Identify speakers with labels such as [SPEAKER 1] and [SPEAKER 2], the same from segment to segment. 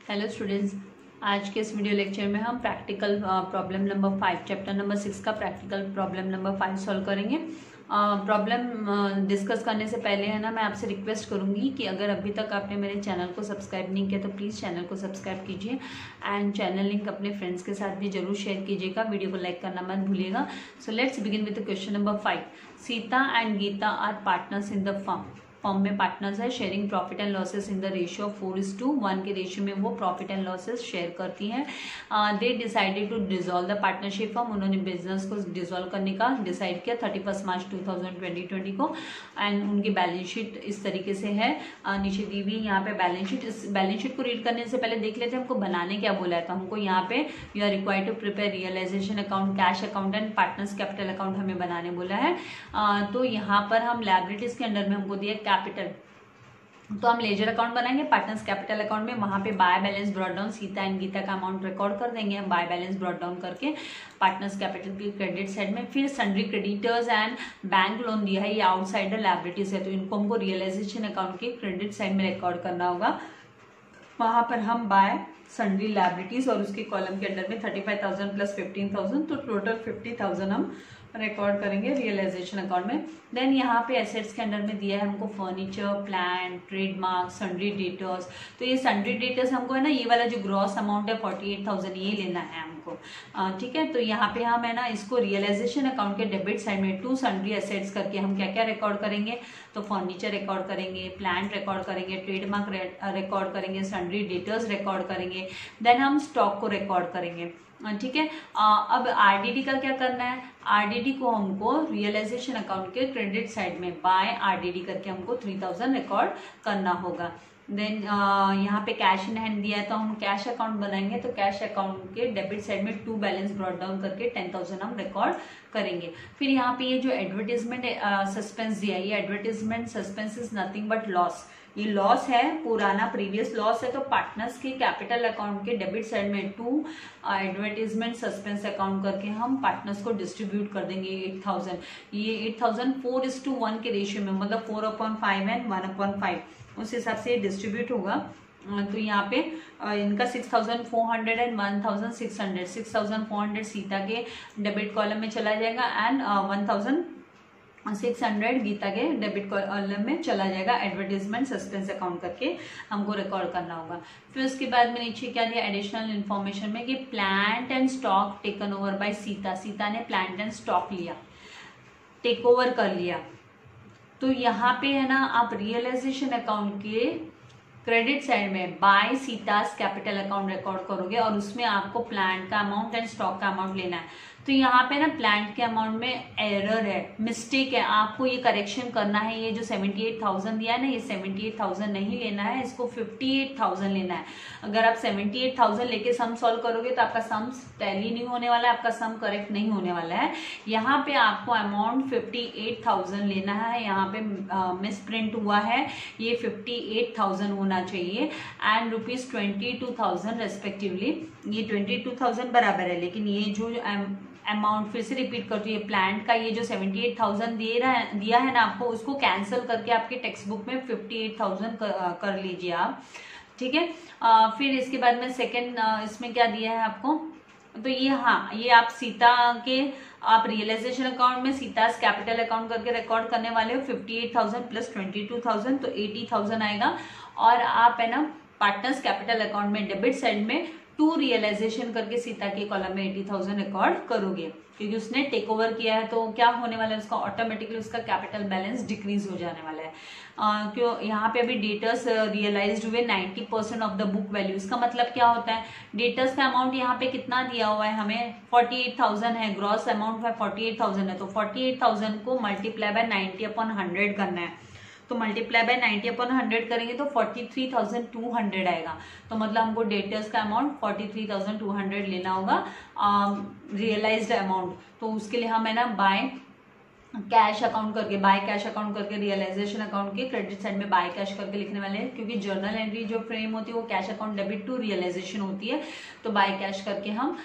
[SPEAKER 1] Hello students, आज के इस वीडियो लेक्चर में हम practical problem number 5 chapter number 6 का प्रैक्टिकल प्रॉब्लम नंबर 5 सॉल्व करेंगे। प्रॉब्लम डिस्कस करने से पहले है ना, मैं आपसे रिक्वेस्ट करूंगी कि अगर अभी तक आपने मेरे चैनल को सब्सक्राइब नहीं किया तो प्लीज़ चैनल को सब्सक्राइब कीजिए एंड चैनल लिंक अपने फ्रेंड्स के साथ भी जरूर शेयर कीजिएगा। वीडियो को लाइक करना मत भूलिएगा। So let's begin with question number 5। Sita and Gita are partners in the firm में पार्टनर्स है, sharing profit and losses in the ratio of 4:1 के रेशियो में वो प्रॉफिट एंड लॉसेस शेयर करती हैं। They decided to dissolve the partnership firm, उन्होंने business को dissolve करने का डिसाइड किया 31 मार्च 2020 को। एंड उनकी बैलेंस शीट इस तरीके से है, नीचे दी हुई यहाँ पे बैलेंस शीट। इस बैलेंस शीट को रीड करने से पहले देख लेते हैं हमको बनाने क्या बोला है। तो हमको यहाँ पे you are required to prepare realization account, cash account and partners capital account हमें बनाने बोला है। तो यहाँ पर हम लायबिलिटीज के अंडर में हमको दिया कैपिटल, तो हम लेजर अकाउंट बनाएंगे। पार्टनर्स कैपिटल अकाउंट में वहां पे by balance brought down Sita and Gita का अमाउंट रिकॉर्ड कर देंगे हम, बाय बैलेंस ब्रॉट डाउन करके पार्टनर्स कैपिटल की क्रेडिट साइड में। फिर sundry creditors and bank loan दिया है, ये आउटसाइड द लायबिलिटीज है, तो इनको हमको रियलाइजेशन अकाउंट के क्रेडिट साइड में रिकॉर्ड करना होगा। वहां पर हम बाय सन्ड्री लायबिलिटीज और उसके कॉलम के अंडर में 35,000 प्लस 15,000, तो टोटल 50,000 हम रिकॉर्ड करेंगे रियलाइजेशन अकाउंट में। देन यहाँ पे एसेट्स के अंडर में दिया है हमको furniture, plant, trademark, sundry debtors. तो ये सन्ड्री डेटर्स हमको है ना, ये वाला जो ग्रॉस अमाउंट है 48,000 ये लेना है हमको, ठीक है। तो यहाँ पे हम है ना इसको रियलाइजेशन अकाउंट के डेबिट साइड में टू सन्ड्री एसेट्स करके हम क्या क्या रिकॉर्ड करेंगे, तो फर्नीचर रिकॉर्ड करेंगे, प्लांट रिकॉर्ड करेंगे, ट्रेडमार्क रिकॉर्ड करेंगे, सन्ड्री डेटर्स रिकॉर्ड करेंगे, देन हम स्टॉक को रिकॉर्ड करेंगे, ठीक है। अब आरडीडी का क्या करना है, आरडीडी को हमको रियलाइजेशन अकाउंट के क्रेडिट साइड में बाय आरडीडी करके हमको 3,000 रिकॉर्ड करना होगा। देन यहाँ पे कैश इन हैंड दिया है, तो हम कैश अकाउंट बनाएंगे, तो कैश अकाउंट के डेबिट साइड में टू बैलेंस ब्रॉट डाउन करके 10,000 हम रिकॉर्ड करेंगे। फिर यहाँ पे ये जो एडवर्टीजमेंट सस्पेंस दिया है, ये advertisement suspense is nothing but loss, ये लॉस है, पुराना प्रीवियस लॉस है। तो पार्टनर्स के कैपिटल अकाउंट के डेबिट साइड में टू एडवर्टीजमेंट सस्पेंस अकाउंट करके हम पार्टनर्स को डिस्ट्रीब्यूट कर देंगे 8,000। ये 8,000 4:1 के रेशियो में, मतलब 4/5 एंड 1/5 उस हिसाब से डिस्ट्रीब्यूट होगा। तो यहाँ पे इनका 6,400 एंड 1,600, 6,400 सीता के डेबिट कॉलम में चला जाएगा एंड 1,600 गीता के डेबिट कॉलम में चला जाएगा। एडवर्टीजमेंट सस्पेंस अकाउंट करके हमको रिकॉर्ड करना होगा। फिर उसके बाद में नीचे क्या दिया एडिशनल इन्फॉर्मेशन में कि plant and stock taken over by Sita, Sita ने प्लांट एंड स्टॉक लिया, टेक ओवर कर लिया। तो यहाँ पे है ना, आप रियलाइजेशन अकाउंट के क्रेडिट साइड में बाय सीतास कैपिटल अकाउंट रिकॉर्ड करोगे और उसमें आपको प्लांट का अमाउंट एंड स्टॉक का अमाउंट लेना है। तो यहाँ पे ना प्लांट के अमाउंट में एरर है, मिस्टेक है, आपको ये करेक्शन करना है। ये जो 78,000 दिया है ना, ये 78,000 नहीं लेना है, इसको 58,000 लेना है। अगर आप 78,000 लेके सम सॉल्व करोगे तो आपका सम टैली नहीं होने वाला है, आपका सम करेक्ट नहीं होने वाला है। यहाँ पे आपको अमाउंट 58,000 लेना है, यहाँ पे मिस प्रिंट हुआ है, ये 58,000 होना चाहिए एंड ₹22,000 रेस्पेक्टिवली। ये 22,000 बराबर है, लेकिन ये जो अमाउंट फिर से रिपीट करती है, प्लांट का ये जो 78,000 दिया है ना आपको, उसको कैंसिल करके आपके टेक्स्ट बुक में 58,000 कर लीजिए आप, ठीक है। फिर इसके बाद में सेकंड इसमें क्या दिया है आपको, तो ये हाँ, ये आप सीता के आप रियलाइजेशन अकाउंट में सीतास कैपिटल अकाउंट करके रिकॉर्ड करने वाले हो 58,000 प्लस 22,000, तो 80,000 आएगा। और आप है ना पार्टनर्स कैपिटल अकाउंट में डेबिट साइड में टू रियलाइजेशन करके सीता के कॉलम में 80,000 रिकॉर्ड करोगे, क्योंकि उसने टेक ओवर किया है। तो क्या होने वाला है, उसका ऑटोमेटिकली उसका कैपिटल बैलेंस डिक्रीज हो जाने वाला है। क्यों यहाँ पे अभी डेटर्स रियलाइज्ड हुए 90% ऑफ द बुक वैल्यू। इसका मतलब क्या होता है, डेटर्स का अमाउंट यहाँ पे कितना दिया हुआ है हमें, 48,000 है, ग्रॉस अमाउंट है 48,000 है। तो 48,000 को मल्टीप्लाई बाय 90/100 करना है, तो मल्टीप्लाई बाय 90/100 करेंगे तो 43,200 आएगा। तो मतलब हमको डेटर्स का अमाउंट 43,200 लेना होगा रियलाइज्ड अमाउंट। तो उसके लिए हम है ना बाय कैश अकाउंट करके, बाय कैश अकाउंट करके रियलाइजेशन अकाउंट के क्रेडिट साइड में बाय कैश करके लिखने वाले हैं, क्योंकि जर्नल एंट्री जो फ्रेम होती है वो cash account debit to realization होती है। तो बाय कैश करके हम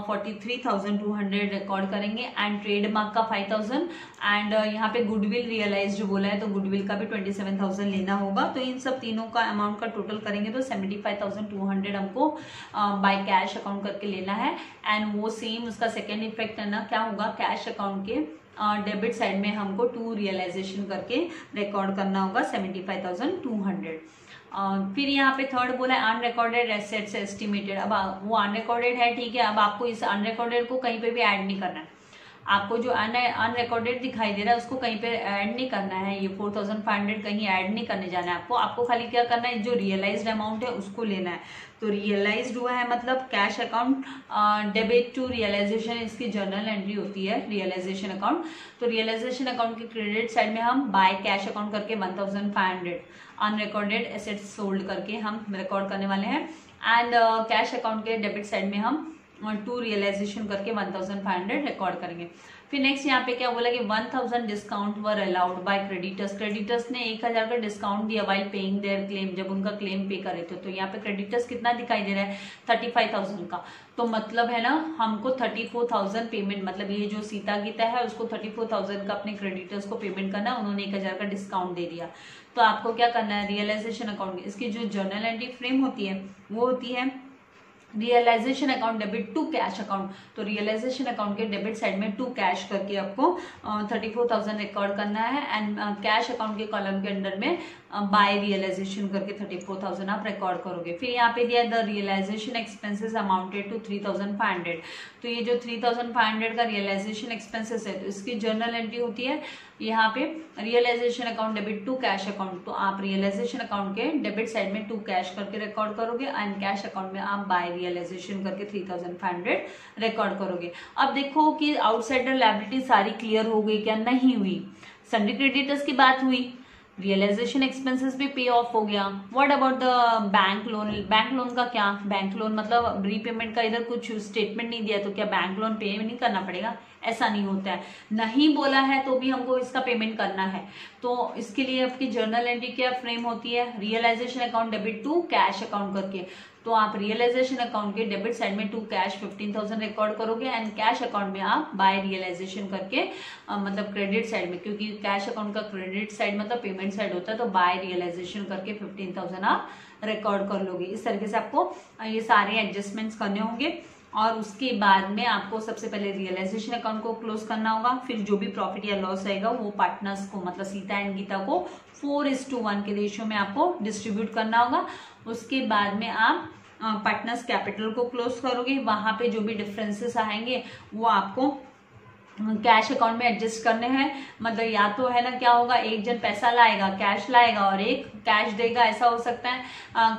[SPEAKER 1] 43,200 रिकॉर्ड करेंगे एंड ट्रेडमार्क का 5,000 एंड यहाँ पे गुडविल रियलाइज जो बोला है तो गुडविल का भी 27,000 लेना होगा। तो इन सब तीनों का अमाउंट का टोटल करेंगे तो 75,200 हमको बाय कैश अकाउंट करके लेना है। एंड वो सेम उसका सेकेंड इफेक्ट है ना, क्या होगा, कैश अकाउंट के डेबिट साइड में हमको टू रियलाइजेशन करके रिकॉर्ड करना होगा 75,200। फिर यहाँ पे थर्ड बोला है अनरिकॉर्डेड एसेट्स एस्टिमेटेड। अब वो अनरिकॉर्डेड है, ठीक है, अब आपको इस अनरिकॉर्डेड को कहीं पे भी ऐड नहीं करना है। आपको जो अनरिकॉर्डेड दिखाई दे रहा है उसको कहीं पे ऐड नहीं करना है, ये 4,500 कहीं ऐड नहीं करने जाना है आपको खाली क्या करना है, जो रियलाइज्ड अमाउंट है उसको लेना है। तो रियलाइज्ड हुआ है मतलब cash account debit to realization, इसकी जर्नल एंट्री होती है रियलाइजेशन अकाउंट। तो रियलाइजेशन अकाउंट के क्रेडिट साइड में हम बाय कैश अकाउंट करके 1,500 अनरिकॉर्डेड एसेट्स सोल्ड करके हम रिकॉर्ड करने वाले हैं। एंड कैश अकाउंट के डेबिट साइड में हम टू रियलाइजेशन करके 1,500 रिकॉर्ड करेंगे। फिर नेक्स्ट यहाँ पे क्या बोला कि 1,000 discount were allowed by creditors. Creditors ने 1,000 का डिस्काउंट दिया वाइल पेइंग देयर क्लेम, जब उनका क्लेम पे करे थे। तो यहाँ पे क्रेडिटर्स कितना दिखाई दे रहा है, 35,000 का। तो मतलब है ना हमको 34,000 पेमेंट, मतलब ये जो सीता गीता है उसको 34,000 का अपने क्रेडिटर्स को पेमेंट करना, उन्होंने 1,000 का डिस्काउंट दे दिया। तो आपको क्या करना है, रियलाइजेशन अकाउंट इसकी जो जर्नल एंट्री फ्रेम होती है वो होती है realization account debit to cash account. तो रियलाइजेशन अकाउंट के डेबिट साइड में टू कैश करके आपको 34,000 रिकॉर्ड करना है एंड कैश अकाउंट के कॉलम के अंदर में बाय रियलाइजेशन करके 34,000 आप रिकॉर्ड करोगे। फिर यहाँ पे दिया the realization expenses amounted to 3,500। तो ये जो 3,500 का रियलाइजेशन एक्सपेंसेस है तो इसकी जर्नल एंट्री होती है यहाँ पे realization account debit to cash account. तो आप रियलाइजेशन अकाउंट के डेबिट साइड में टू कैश करके रिकॉर्ड करोगे एंड कैश अकाउंट में आप बाय रियलाइजेशन करके 3,500 रिकॉर्ड करोगे। अब देखो कि आउटसाइडर लायबिलिटी सारी क्लियर हो गई क्या, नहीं हुई। सन्ड्री क्रेडिटर्स की बात हुई, रियलाइजेशन एक्सपेंसेस भी पे ऑफ हो गया। What about the bank loan, bank loan का क्या, बैंक लोन मतलब रीपेमेंट का इधर कुछ स्टेटमेंट नहीं दिया तो क्या बैंक लोन पे नहीं करना पड़ेगा, ऐसा नहीं होता है। नहीं बोला है तो भी हमको इसका पेमेंट करना है। तो इसके लिए आपकी जर्नल एंट्री क्या फ्रेम होती है, realization account debit to cash account करके। तो आप रियलाइजेशन अकाउंट के डेबिट साइड में टू कैश 15,000 रिकॉर्ड करोगे एंड कैश अकाउंट में आप बाय रियलाइजेशन करके मतलब क्रेडिट साइड में, क्योंकि कैश अकाउंट का क्रेडिट साइड मतलब पेमेंट साइड होता है, तो बाय रियलाइजेशन करके 15,000 आप रिकॉर्ड कर लोगे। इस तरीके से आपको ये सारे एडजस्टमेंट्स करने होंगे और उसके बाद में आपको सबसे पहले रियलाइजेशन अकाउंट को क्लोज करना होगा। फिर जो भी प्रॉफिट या लॉस आएगा वो पार्टनर्स को मतलब सीता एंड गीता को 4:1 के रेशियो में आपको डिस्ट्रीब्यूट करना होगा। उसके बाद में आप पार्टनर्स कैपिटल को क्लोज करोगे, वहां पे जो भी डिफरेंसेस आएंगे वो आपको कैश अकाउंट में एडजस्ट करने हैं। मतलब या तो है ना क्या होगा, एक जन पैसा लाएगा कैश लाएगा और एक कैश देगा, ऐसा हो सकता है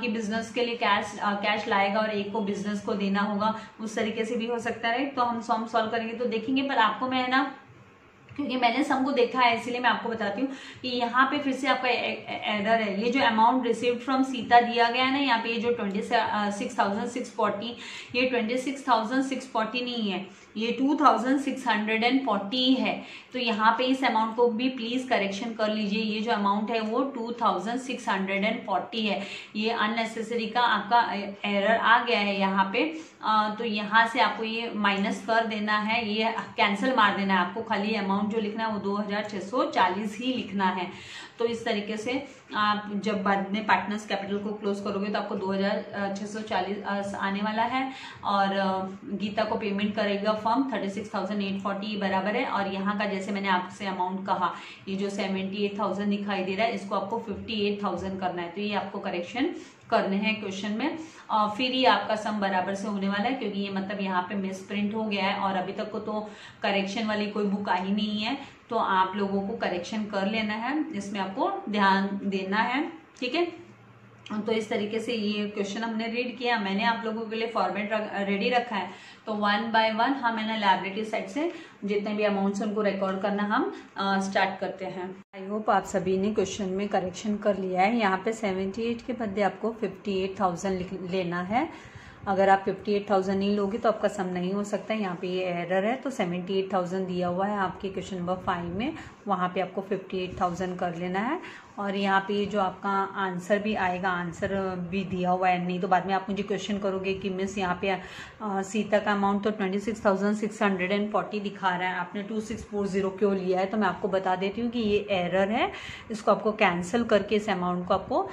[SPEAKER 1] कि बिजनेस के लिए कैश लाएगा और एक को बिजनेस को देना होगा, उस तरीके से भी हो सकता है। तो हम सम सॉल्व करेंगे तो देखेंगे, पर आपको मैं है ना क्योंकि मैंने सम को देखा है इसीलिए मैं आपको बताती हूँ कि यहाँ पे फिर से आपका एरर है। ये जो अमाउंट रिसीव्ड फ्रॉम सीता दिया गया है ना, यहाँ पे ये जो 26,640, ये 26,640 नहीं है, ये 2,640 है। तो यहाँ पे इस अमाउंट को भी प्लीज करेक्शन कर लीजिए। ये जो अमाउंट है वो 2,640 है। ये अननेसेसरी का आपका एरर आ गया है यहाँ पे। तो यहाँ से आपको ये माइनस कर देना है, ये कैंसिल मार देना है। आपको खाली अमाउंट जो लिखना है वो 2,640 ही लिखना है। तो इस तरीके से आप जब बाद में पार्टनर्स कैपिटल को क्लोज करोगे तो आपको 2,640 आने वाला है और गीता को पेमेंट करेगा फर्म 36,840 बराबर है। और यहाँ का जैसे मैंने आपसे अमाउंट कहा, ये जो 78,000 दिखाई दे रहा है इसको आपको 58,000 करना है। तो ये आपको करेक्शन करने हैं क्वेश्चन में और फिर ही आपका सम बराबर से होने वाला है, क्योंकि ये मतलब यहाँ पे मिस प्रिंट हो गया है और अभी तक को तो करेक्शन वाली कोई बुक आई नहीं है। तो आप लोगों को करेक्शन कर लेना है, इसमें आपको ध्यान देना है, ठीक है। तो इस तरीके से ये क्वेश्चन हमने रीड किया, मैंने आप लोगों के लिए फॉर्मेट रेडी रखा है। तो 1 बाय 1 हम है ना लायबिलिटी साइड से जितने भी अमाउंट्स उनको रिकॉर्ड करना हम स्टार्ट करते हैं। आई होप आप सभी ने क्वेश्चन में करेक्शन कर लिया है। यहाँ पे 78 के बदले आपको 58,000 लेना है अगर आप 58,000 नहीं लोगे तो आपका सम नहीं हो सकता है। यहाँ पे ये एरर है, तो 78,000 दिया हुआ है आपके क्वेश्चन नंबर 5 में, वहाँ पे आपको 58,000 कर लेना है। और यहाँ पे जो आपका आंसर भी आएगा, आंसर भी दिया हुआ है, नहीं तो बाद में आप मुझे क्वेश्चन करोगे कि मिस यहाँ पे सीता का अमाउंट तो 26,640 दिखा रहा है, आपने 2640 क्यों लिया है। तो मैं आपको बता देती हूँ कि ये एरर है, इसको आपको कैंसिल करके इस अमाउंट को आपको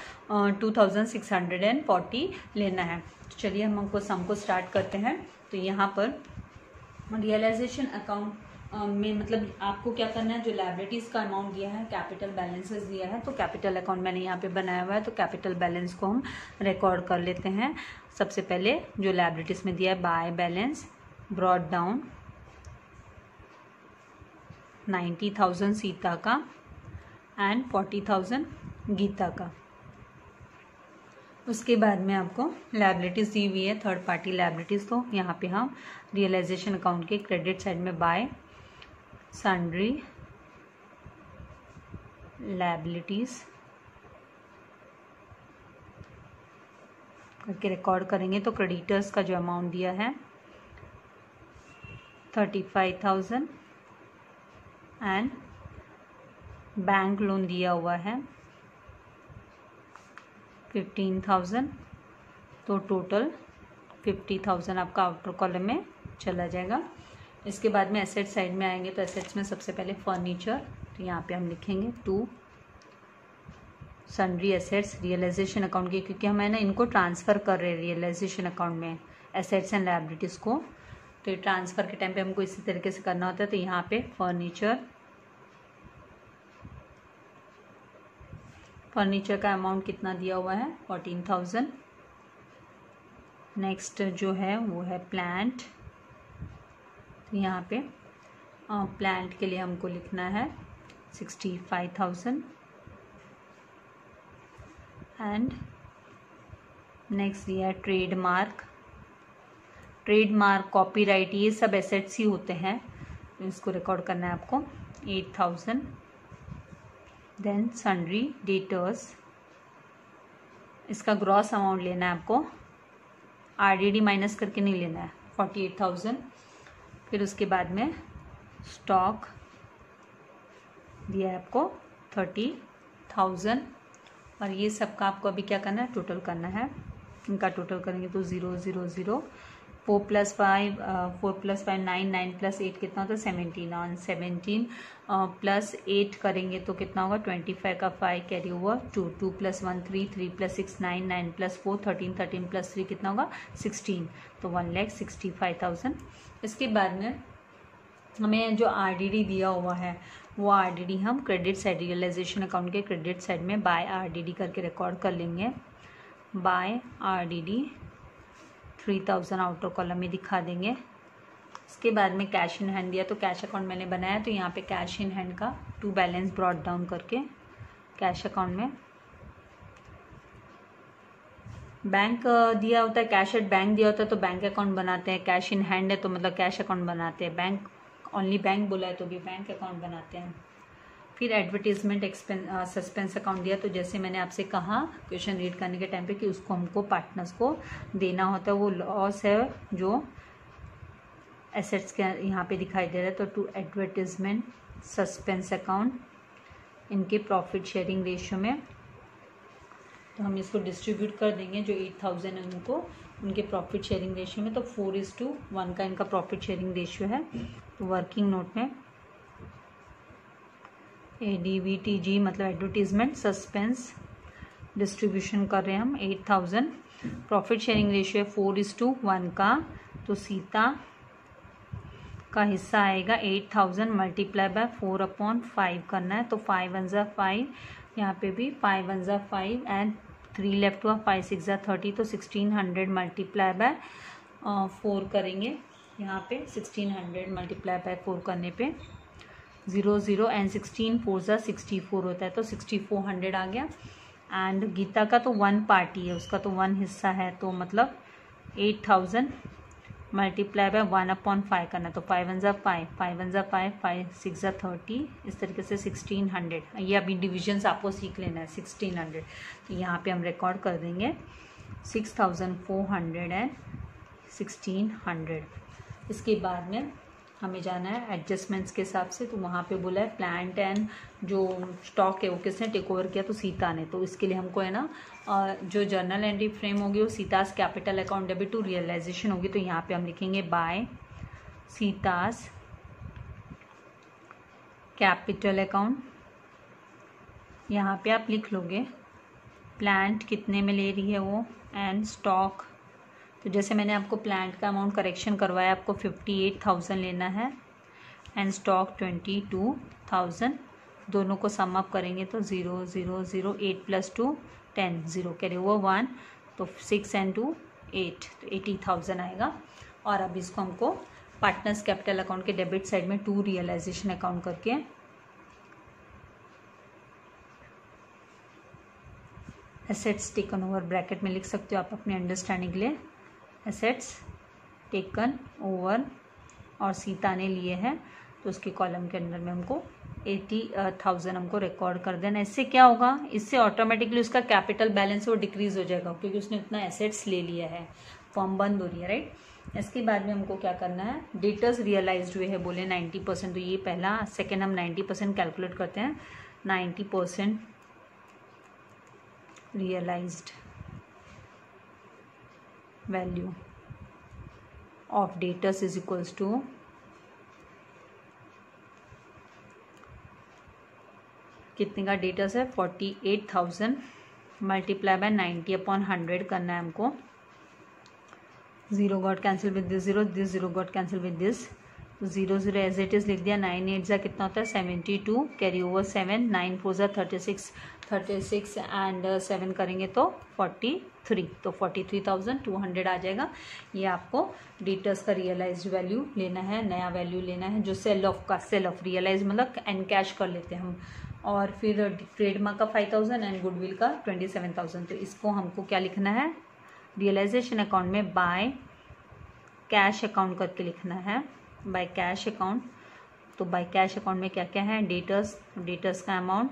[SPEAKER 1] 2640 लेना है। तो चलिए हम हमको सम को स्टार्ट करते हैं। तो यहाँ पर रियलाइजेशन अकाउंट में मतलब आपको क्या करना है, जो लायबिलिटीज का अमाउंट दिया है, कैपिटल बैलेंसेस दिया है, तो कैपिटल अकाउंट मैंने यहाँ पे बनाया हुआ है, तो कैपिटल बैलेंस को हम रिकॉर्ड कर लेते हैं। सबसे पहले जो लायबिलिटीज में दिया है, bye balance brought down 90,000 Sita का एंड 40,000 गीता का। उसके बाद में आपको लायबिलिटीज दी हुई है, थर्ड पार्टी लायबिलिटीज, तो यहाँ पे हम रियलाइजेशन अकाउंट के क्रेडिट साइड में बाय सन्ड्री लायबिलिटीज करके रिकॉर्ड करेंगे। तो क्रेडिटर्स का जो अमाउंट दिया है 35,000 एंड बैंक लोन दिया हुआ है 15,000, तो टोटल 50,000 आपका आउटर कॉलम में चला जाएगा। इसके बाद में एसेट साइड में आएंगे, तो एसेट्स में सबसे पहले फर्नीचर, तो यहाँ पे हम लिखेंगे 2 सन्ड्री एसेट्स रियलाइजेशन अकाउंट के, क्योंकि हम है ना इनको ट्रांसफ़र कर रहे हैं रियलाइजेशन अकाउंट में एसेट्स एंड लायबिलिटीज़ को, तो ट्रांसफ़र के टाइम पे हमको इसी तरीके से करना होता है। तो यहाँ पे फर्नीचर का अमाउंट कितना दिया हुआ है 14,000। नेक्स्ट जो है वो है प्लांट, तो यहाँ पे प्लांट के लिए हमको लिखना है 65,000 एंड नेक्स्ट दिया है ट्रेडमार्क कॉपीराइट, ये सब एसेट्स ही होते हैं, तो इसको रिकॉर्ड करना है आपको 8,000। देन सन्ड्री डेटर्स, इसका ग्रॉस अमाउंट लेना है आपको, आरडीडी माइनस करके नहीं लेना है, 48,000। फिर उसके बाद में स्टॉक दिया है आपको 30,000, और ये सब का आपको अभी क्या करना है, टोटल करना है। इनका टोटल करेंगे तो 000, 4 + 5 9, 9 + 8 कितना होता है 17, ऑन 17 + 8 करेंगे तो कितना होगा 25 का 5 कैरी ओवर 2, 2 + 1 3, 3 + 6 9, 9 + 4 13, 13 + 3 कितना होगा 16, तो 1,65,000। इसके बाद में हमें जो आरडीडी दिया हुआ है वो आरडीडी हम क्रेडिट साइड रियलाइजेशन अकाउंट के क्रेडिट साइड में बाय आरडीडी करके रिकॉर्ड कर लेंगे। बाय आरडीडी 3,000 आउटर कॉलम में दिखा देंगे। इसके बाद में कैश इन हैंड दिया, तो कैश अकाउंट मैंने बनाया, तो यहाँ पे कैश इन हैंड का टू बैलेंस ब्रॉट डाउन करके कैश अकाउंट में बैंक दिया होता है, कैश एट बैंक दिया होता है तो बैंक अकाउंट बनाते हैं, कैश इन हैंड है तो मतलब कैश अकाउंट बनाते हैं, बैंक ओनली बैंक बोला है तो भी बैंक अकाउंट बनाते हैं। फिर एडवर्टीजमेंट एक्सपेंस सस्पेंस अकाउंट दिया, तो जैसे मैंने आपसे कहा क्वेश्चन रीड करने के टाइम पे कि उसको हमको पार्टनर्स को देना होता है, वो लॉस है जो एसेट्स के यहाँ पे दिखाई दे रहा है। तो टू एडवर्टीजमेंट सस्पेंस अकाउंट इनके प्रॉफिट शेयरिंग रेशियो में, तो हम इसको डिस्ट्रीब्यूट कर देंगे जो 8,000 है उनको उनके प्रॉफिट शेयरिंग रेशियो में, तो 4:1 का इनका प्रॉफिट शेयरिंग रेशियो है। तो वर्किंग नोट में ADVTG मतलब एडवर्टीजमेंट सस्पेंस डिस्ट्रीब्यूशन कर रहे हैं हम 8,000, प्रॉफिट शेयरिंग रेशियो है 4:1 का, तो सीता का हिस्सा आएगा 8,000 मल्टीप्लाई बाय 4/5 करना है, तो 5 1 ज़ा 5, यहाँ पे भी 5 1 ज़ा 5 एंड 3 लेफ्ट हुआ, 5 6 ज़ा 30, तो 1600 मल्टीप्लाई बाय 4 करेंगे, यहाँ पे 1600 मल्टीप्लाई बाय 4 करने पे 0 0 एंड 16 4 ज़ा 64 होता है, तो 6400 आ गया। एंड गीता का तो 1 पार्टी है, उसका तो 1 हिस्सा है, तो मतलब 8,000 मल्टीप्लाई बाय 1/5 करना, तो 5 1 ज़ा 5, 5 1 ज़ा 5, 5 6 ज़ा 30, इस तरीके से 1600। ये अभी डिविजन्स आपको सीख लेना है 1600, तो यहाँ पे हम रिकॉर्ड कर देंगे 6,400 एंड 1,600। इसके बाद में हमें जाना है एडजस्टमेंट्स के हिसाब से, तो वहाँ पे बोला है प्लांट एंड जो स्टॉक है वो किसने टेक ओवर किया, तो सीता ने। तो इसके लिए हमको है ना जो जर्नल एंट्री फ्रेम होगी वो Sita's capital account debit to realisation होगी। तो यहाँ पे हम लिखेंगे बाय सीतास कैपिटल अकाउंट। यहाँ पे आप लिख लोगे प्लांट कितने में ले रही है वो एंड स्टॉक। तो जैसे मैंने आपको प्लांट का अमाउंट करेक्शन करवाया, आपको 58,000 लेना है एंड स्टॉक 22,000। दोनों को सम अप करेंगे तो 0 0 0 8 + 2 10 0 कैरी ओवर 1, तो 6 एंड 2 8, तो 80,000 आएगा। और अब इसको हमको पार्टनर्स कैपिटल अकाउंट के डेबिट साइड में टू रियलाइजेशन अकाउंट करके एसेट्स टेकन ओवर ब्रैकेट में लिख सकते हो आप अपने अंडरस्टैंडिंग के लिए। एसेट्स टेकन ओवर और सीता ने लिए हैं, तो उसके कॉलम के अंदर में हमको 80,000 हमको रिकॉर्ड कर देना। इससे क्या होगा, इससे ऑटोमेटिकली उसका कैपिटल बैलेंस वो डिक्रीज हो जाएगा क्योंकि उसने इतना एसेट्स ले लिया है, फॉर्म बंद हो रही है, राइट। इसके बाद में हमको क्या करना है, डेटर्स रियलाइज्ड हुए हैं बोले 90%, तो ये पहला। सेकेंड हम 90% कैलकुलेट करते हैं। 90% realized value of debtors is equals to कितने का डेटर्स है 48,000 मल्टीप्लाई बाय 90/100 करना है हमको। 0 got cancel with this 0, this 0 got cancel with this, तो 0 0 एज इट इज लिख दिया। 9 8 जा कितना होता है 72, कैरी ओवर 7, 9 4 जा 36 एंड 7 करेंगे तो 43, तो 43,200 आ जाएगा। ये आपको डेटर्स का रियलाइज्ड वैल्यू लेना है, नया वैल्यू लेना है जो सेल ऑफ रियलाइज मतलब एन कैश कर लेते हैं हम। और फिर ट्रेडमार्क का 5,000 एंड गुडविल का 27,000। तो इसको हमको क्या लिखना है, रियलाइजेशन अकाउंट में बाय कैश अकाउंट करके लिखना है, बाय कैश अकाउंट। तो बाय कैश अकाउंट में क्या क्या है, डेटर्स का अमाउंट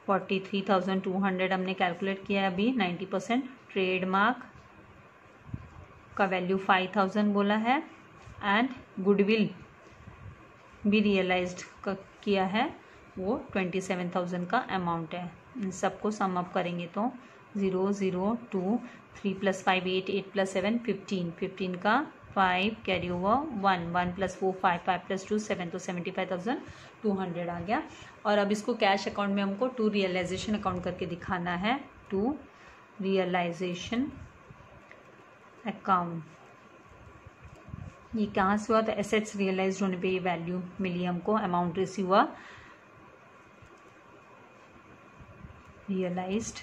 [SPEAKER 1] 43,200 हमने कैलकुलेट किया है अभी 90%। ट्रेडमार्क का वैल्यू 5,000 बोला है एंड गुडविल भी रियलाइज्ड किया है, वो 27,000 का अमाउंट है। इन सबको सम अप करेंगे तो 0 0 2 3 + 5 8 8 + 7 15, 15 का 5 कैरी ओवर 1 1 + 4 5 5 + 2 7, तो 75,200 आ गया। और अब इसको कैश अकाउंट में हमको टू रियलाइजेशन अकाउंट करके दिखाना है। टू रियलाइजेशन अकाउंट ये कहाँ से हुआ, तो एसेट्स रियलाइज होने पे ये वैल्यू मिली हमको, अमाउंट रिसीव हुआ रियलाइज्ड।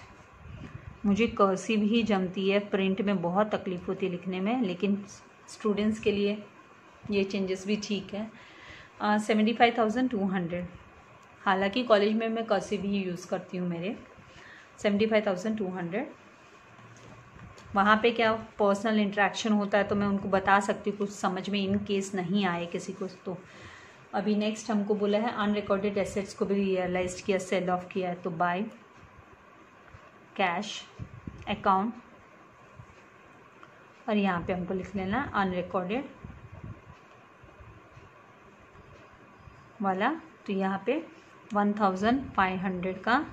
[SPEAKER 1] मुझे कर्सिव ही जमती है, प्रिंट में बहुत तकलीफ होती है लिखने में, लेकिन स्टूडेंट्स के लिए ये चेंजेस भी ठीक है। 75,200, हालांकि कॉलेज में मैं कर्सिव ही यूज़ करती हूँ मेरे। 75,200 वहाँ पे क्या पर्सनल इंटरेक्शन होता है तो मैं उनको बता सकती हूँ, कुछ समझ में इन केस नहीं आए किसी को। तो अभी नेक्स्ट हमको बोला है अनरिकॉर्डेड एसेट्स को भी रियलाइज किया, सेल ऑफ किया है, तो बाय कैश अकाउंट। और यहाँ पे हमको लिख लेना अनरिकॉर्डेड वाला, तो यहाँ पे 1,500 का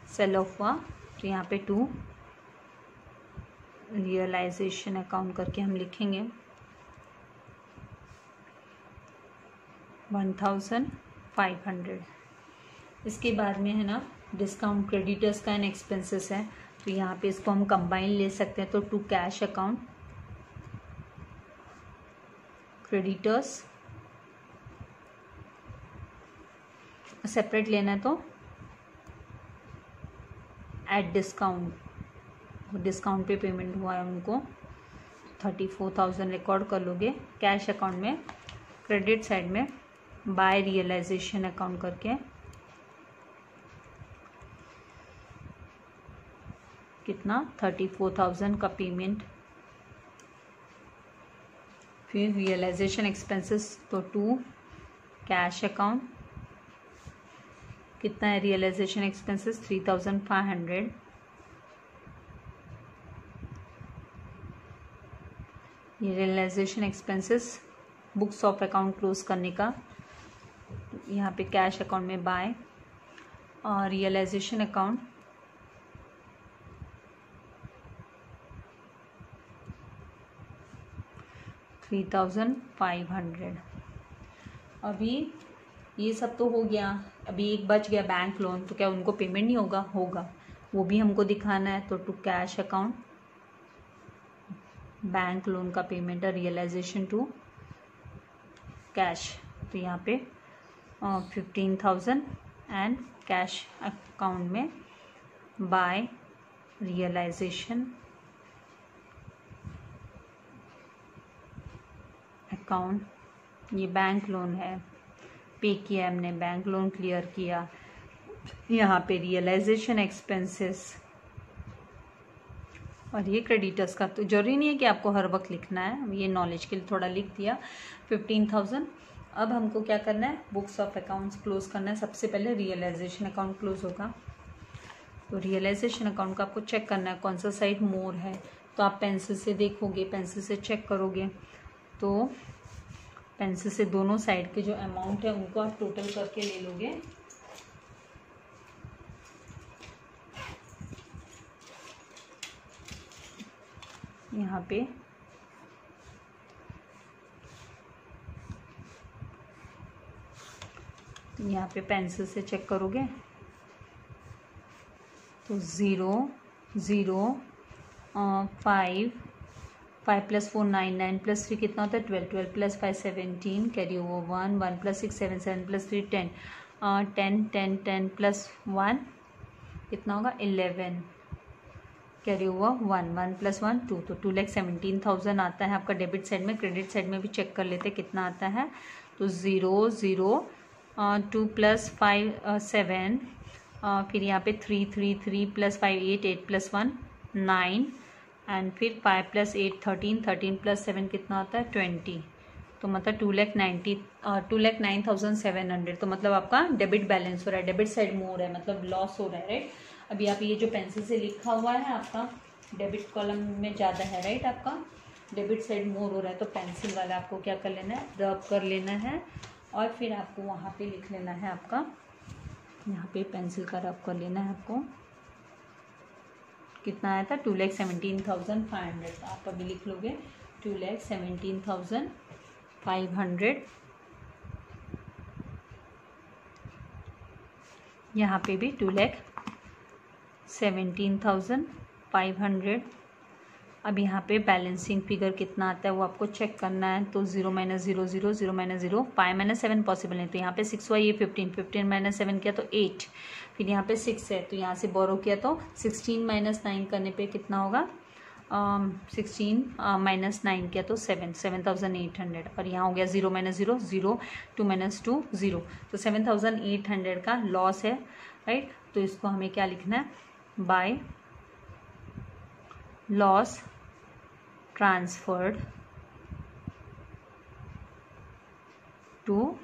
[SPEAKER 1] सेल ऑफ हुआ, तो यहाँ पे टू रियलाइजेशन अकाउंट करके हम लिखेंगे 1,500। इसके बाद में है ना डिस्काउंट क्रेडिटर्स का एंड एक्सपेंसेस है, तो यहाँ पे इसको हम कंबाइन ले सकते हैं। तो to cash account creditors separate लेना है तो एट डिस्काउंट पे पेमेंट हुआ है उनको 34,000 रिकॉर्ड कर लोगे कैश अकाउंट में। क्रेडिट साइड में बाय रियलाइजेशन अकाउंट करके कितना 34,000 का पेमेंट। फिर रियलाइजेशन एक्सपेंसेस तो टू कैश अकाउंट कितना है रियलाइजेशन एक्सपेंसेस 3,500 ये realisation expenses books of account close करने का, यहाँ पे कैश अकाउंट में बाय और रियलाइजेशन अकाउंट $3,500। अभी ये सब तो हो गया, अभी एक बच गया बैंक लोन, तो क्या उनको पेमेंट नहीं होगा? होगा, वो भी हमको दिखाना है। तो to cash account bank loan का पेमेंट है, रियलाइजेशन टू कैश, तो यहाँ पे 15,000 एंड कैश अकाउंट में बाय रियलाइजेशन अकाउंट, ये बैंक लोन है, पे किया हमने, बैंक लोन क्लियर किया। यहाँ पे रियलाइजेशन एक्सपेंसेस और ये क्रेडिटर्स का, तो जरूरी नहीं है कि आपको हर वक्त लिखना है, ये नॉलेज के लिए थोड़ा लिख दिया। 15,000। अब हमको क्या करना है? बुक्स ऑफ अकाउंट्स क्लोज करना है। सबसे पहले रियलाइजेशन अकाउंट क्लोज होगा, तो रियलाइजेशन अकाउंट का आपको चेक करना है कौन सा साइड मोर है, तो आप पेंसिल से देखोगे, पेंसिल से चेक करोगे, तो पेंसिल से दोनों साइड के जो अमाउंट है उनको आप टोटल करके ले लोगे। यहाँ पे पेंसिल से चेक करोगे तो 0 0 5 5 + 4 9 9 + 3 कितना होता है? 12 12 + 5 17 कैरी ओवर 1 1 + 6 7 7 + 3 10 10 10 10 + 1 कितना होगा? 11 कैरी ओवर 1 1 + 1 2, तो 2,17,000 आता है आपका डेबिट साइड में। क्रेडिट साइड में भी चेक कर लेते कितना आता है, तो 0 0 2 + 5 7, फिर यहाँ पे 3 3 3 + 5 8 8 + 1 9 एंड फिर 5 + 8 13 13 + 7 कितना आता है? 20, तो मतलब 2,09,700, तो मतलब आपका डेबिट बैलेंस हो रहा है, डेबिट साइड मोर है, मतलब लॉस हो रहा है, राइट। अभी आप ये जो पेंसिल से लिखा हुआ है आपका डेबिट कॉलम में ज़्यादा है, राइट, आपका डेबिट साइड मोर हो रहा है, तो पेंसिल वाला आपको क्या कर लेना है? रब कर लेना है और फिर आपको वहाँ पे लिख लेना है आपका, यहाँ पे पेंसिल का रब कर लेना है आपको। कितना आया था? 2,17,500, आप अभी लिख लोगे 2,17,500। यहाँ पे भी 2,17,500। अब यहाँ पे बैलेंसिंग फिगर कितना आता है वो आपको चेक करना है, तो 0 - 0 0 0 - 0 5 - 7 पॉसिबल नहीं, तो यहाँ पे 6 हुआ, ये 15 15 - 7 किया तो 8, फिर यहाँ पे 6 है तो यहाँ से बोरो किया तो 16 - 9 करने पे कितना होगा? 16 - 9 किया तो 7,800, और यहाँ हो गया 0 - 0 0 2 - 2 0, तो 7,800 का लॉस है, राइट। तो इसको हमें क्या लिखना है? By loss transferred to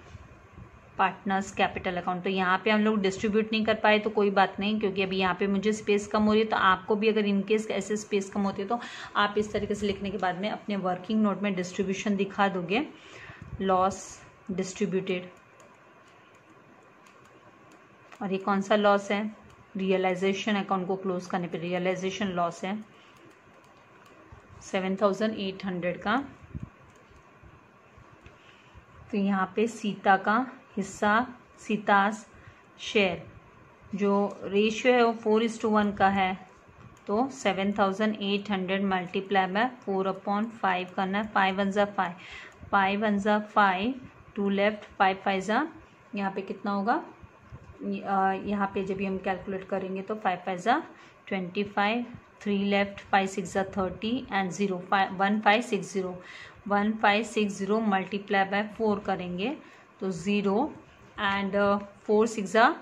[SPEAKER 1] partners capital account. तो यहाँ पे हम लोग डिस्ट्रीब्यूट नहीं कर पाए तो कोई बात नहीं, क्योंकि अभी यहाँ पे मुझे स्पेस कम हो रही है, तो आपको भी अगर इनकेस ऐसे स्पेस कम होती है तो आप इस तरीके से लिखने के बाद में अपने वर्किंग नोट में डिस्ट्रीब्यूशन दिखा दोगे, लॉस डिस्ट्रीब्यूटेड। और ये कौन सा लॉस है? रियलाइजेशन अकाउंट को क्लोज करने पे रियलाइजेशन लॉस है 7,800 का। तो यहाँ पे सीता का हिस्सा, सीतास शेयर, जो रेशियो है वो 4:1 का है, तो 7,800 मल्टीप्लाई बाय 4/5 करना है। 5 1 ज़ा 5, 5 1 ज़ा 5, 2 लेफ्ट, 5 5 ज़ा, यहाँ पे कितना होगा? यहाँ पे जब भी हम कैलकुलेट करेंगे तो 5 5 ज़ा 25, 3 लेफ्ट, 5 6 ज़ा 30 एंड 0 1560 1560 मल्टीप्लाई बाय 4 करेंगे तो 0 एंड 4 6 ज़ा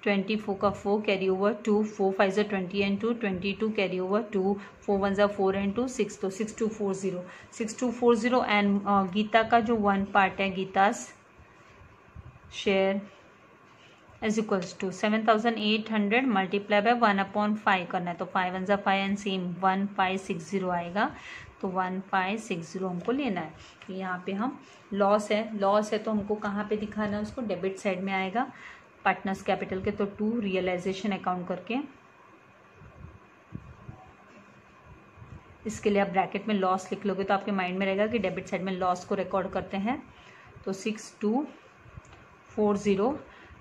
[SPEAKER 1] 24 का 4 कैरी ओवर 2, 4 5 ज़ा 20 एंड 2 22 कैरी ओवर 2, 4 1 ज़ा 4 एंड 2 6, तो 6240 एंड गीता का जो 1 पार्ट है Gita's share is equals to 7,800 multiply by 1/5 करना है, तो 5 1 ज़ा 5 एंड सेम 1560 आएगा। तो 1560 हमको लेना है। तो यहाँ पे हम लॉस है तो हमको कहाँ पे दिखाना है उसको, डेबिट साइड में आएगा पार्टनर्स कैपिटल के, तो टू रियलाइजेशन अकाउंट करके इसके लिए आप ब्रैकेट में लॉस लिख लोगे तो आपके माइंड में रहेगा कि डेबिट साइड में लॉस को रिकॉर्ड करते हैं। तो 6240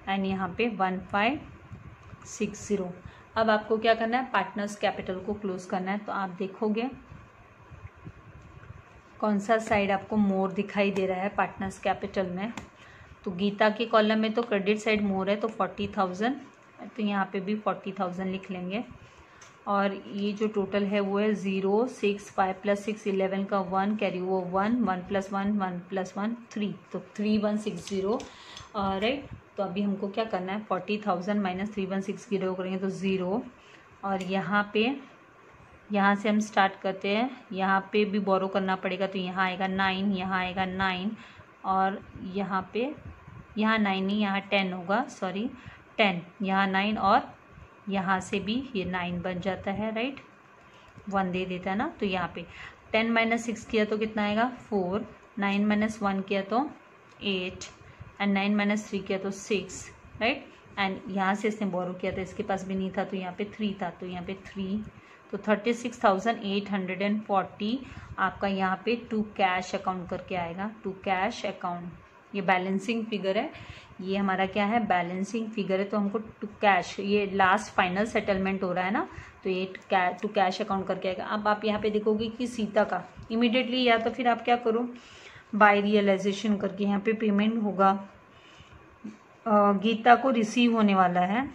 [SPEAKER 1] एंड यहाँ पे 1560। अब आपको क्या करना है, पार्टनर्स कैपिटल को क्लोज करना है। तो आप देखोगे कौन सा साइड आपको मोर दिखाई दे रहा है पार्टनर्स कैपिटल में। तो गीता के कॉलम में तो क्रेडिट साइड मोर है तो 40,000, तो यहाँ पे भी 40,000 लिख लेंगे। और ये जो टोटल है वो है 0 6 5 + 6 11 का 1 कैरी ओवर 1 1 + 1 1 + 1 3, तो 3160 राइट। तो अभी हमको क्या करना है, 40,000 - 3160 करेंगे तो 0। और यहाँ से हम स्टार्ट करते हैं, यहाँ पे भी बोरो करना पड़ेगा तो यहाँ आएगा 9, यहाँ आएगा 9 और यहाँ 9 नहीं, यहाँ 10 होगा, सॉरी 10, यहाँ 9 और यहाँ से भी ये 9 बन जाता है राइट, 1 दे देता है ना। तो यहाँ पे 10 - 6 किया तो कितना आएगा 4, 9 - 1 किया तो 8 एंड 9 - 3 किया तो 6 राइट। एंड यहाँ से इसने बोरो किया था, इसके पास भी नहीं था तो यहाँ पे 3 था, तो यहाँ पे 3, तो 36,840 आपका यहाँ पे टू कैश अकाउंट करके आएगा, टू कैश अकाउंट। ये बैलेंसिंग फिगर है, ये हमारा क्या है, बैलेंसिंग फिगर है। तो हमको टू कैश, ये लास्ट फाइनल सेटलमेंट हो रहा है ना, तो ये टू कैश अकाउंट करके आएगा। अब आप यहाँ पे देखोगे कि सीता का इमीडिएटली, या तो फिर आप क्या करो, बाय रियलाइजेशन करके यहाँ पे पेमेंट होगा, गीता को रिसीव होने वाला है,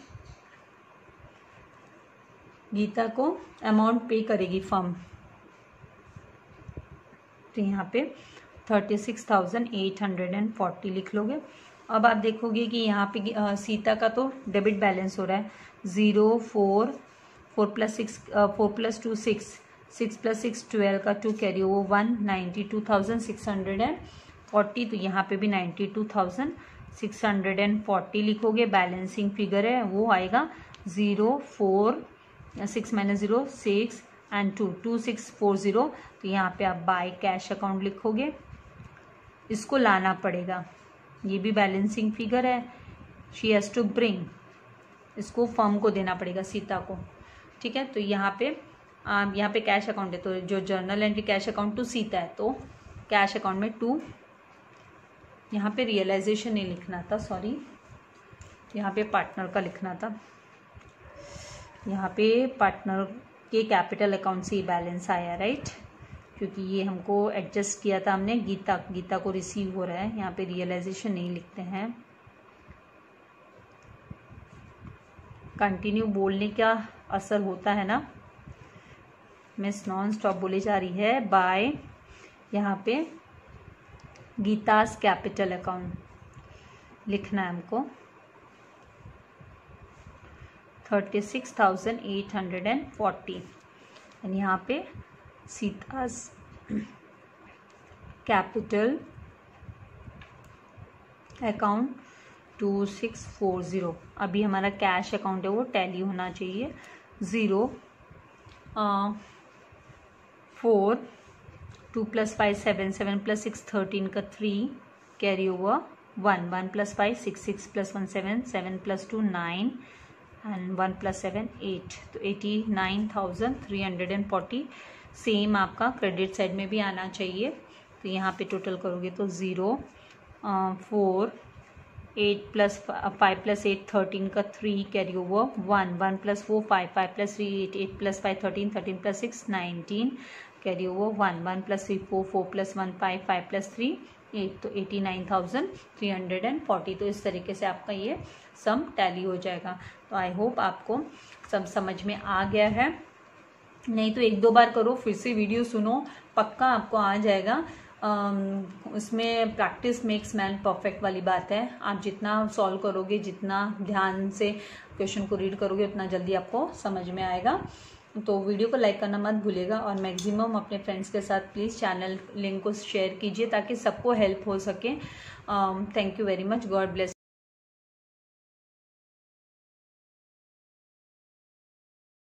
[SPEAKER 1] गीता को अमाउंट पे करेगी फर्म, तो यहाँ पे 36,840 लिख लोगे। अब आप देखोगे कि यहाँ पे सीता का तो डेबिट बैलेंस हो रहा है 0 4 4 + 6 4 + 2 6 6 + 6 12 का 2 कैरी ओवर 1 92,640, तो यहाँ पे भी 92,640 लिखोगे। बैलेंसिंग फिगर है वो आएगा 0 4 6 - 0 6 एंड 2 2640, तो यहाँ पे आप बाय कैश अकाउंट लिखोगे, इसको लाना पड़ेगा, ये भी बैलेंसिंग फिगर है, शी हैज़ टू ब्रिंग, इसको फर्म को देना पड़ेगा सीता को, ठीक है। तो यहाँ पे कैश अकाउंट है, तो जो journal entry cash account to Sita है, तो कैश अकाउंट में 2, यहाँ पे रियलाइजेशन नहीं लिखना था, सॉरी, यहाँ पे पार्टनर का लिखना था, यहाँ पे पार्टनर के कैपिटल अकाउंट से बैलेंस आया राइट, क्योंकि ये हमको एडजस्ट किया था हमने, गीता को रिसीव हो रहा है, यहाँ पे रियलाइजेशन नहीं लिखते हैं। कंटिन्यू बोलने का असर होता है ना, मिस नॉन स्टॉप बोली जा रही है, बाय यहाँ पे गीतास कैपिटल अकाउंट लिखना है हमको 36,840 एंड यहाँ पे सीतास कैपिटल अकाउंट 2640। अभी हमारा कैश अकाउंट है वो टैली होना चाहिए 0 4 2 + 5 7 7 + 6 13 का 3 कैरी ओवर 1 1 + 5 6 6 + 1 7 7 + 2 9 एंड 1 + 7 8, तो 89,340 सेम आपका क्रेडिट साइड में भी आना चाहिए। तो यहाँ पे टोटल करोगे तो 0 4 8 + 5 + 8 13 का 3 कैरी ओवर 1 1 + 4 5 5 + 3 8 8 + 5 13 13 + 6 19 कैरी ओवर 1 1 + 3 4 4 + 1 5 5 + 3 8, तो 89,340। तो इस तरीके से आपका ये सम टैली हो जाएगा। तो आई होप आपको सब समझ में आ गया है, नहीं तो 1-2 बार करो, फिर से वीडियो सुनो, पक्का आपको आ जाएगा। उसमें प्रैक्टिस मेक्स मैन परफेक्ट वाली बात है। आप जितना सॉल्व करोगे, जितना ध्यान से क्वेश्चन को रीड करोगे, उतना जल्दी आपको समझ में आएगा। तो वीडियो को लाइक करना मत भूलिएगा और मैक्सिमम अपने फ्रेंड्स के साथ प्लीज़ चैनल लिंक को शेयर कीजिए ताकि सबको हेल्प हो सके। Thank you very much, God bless.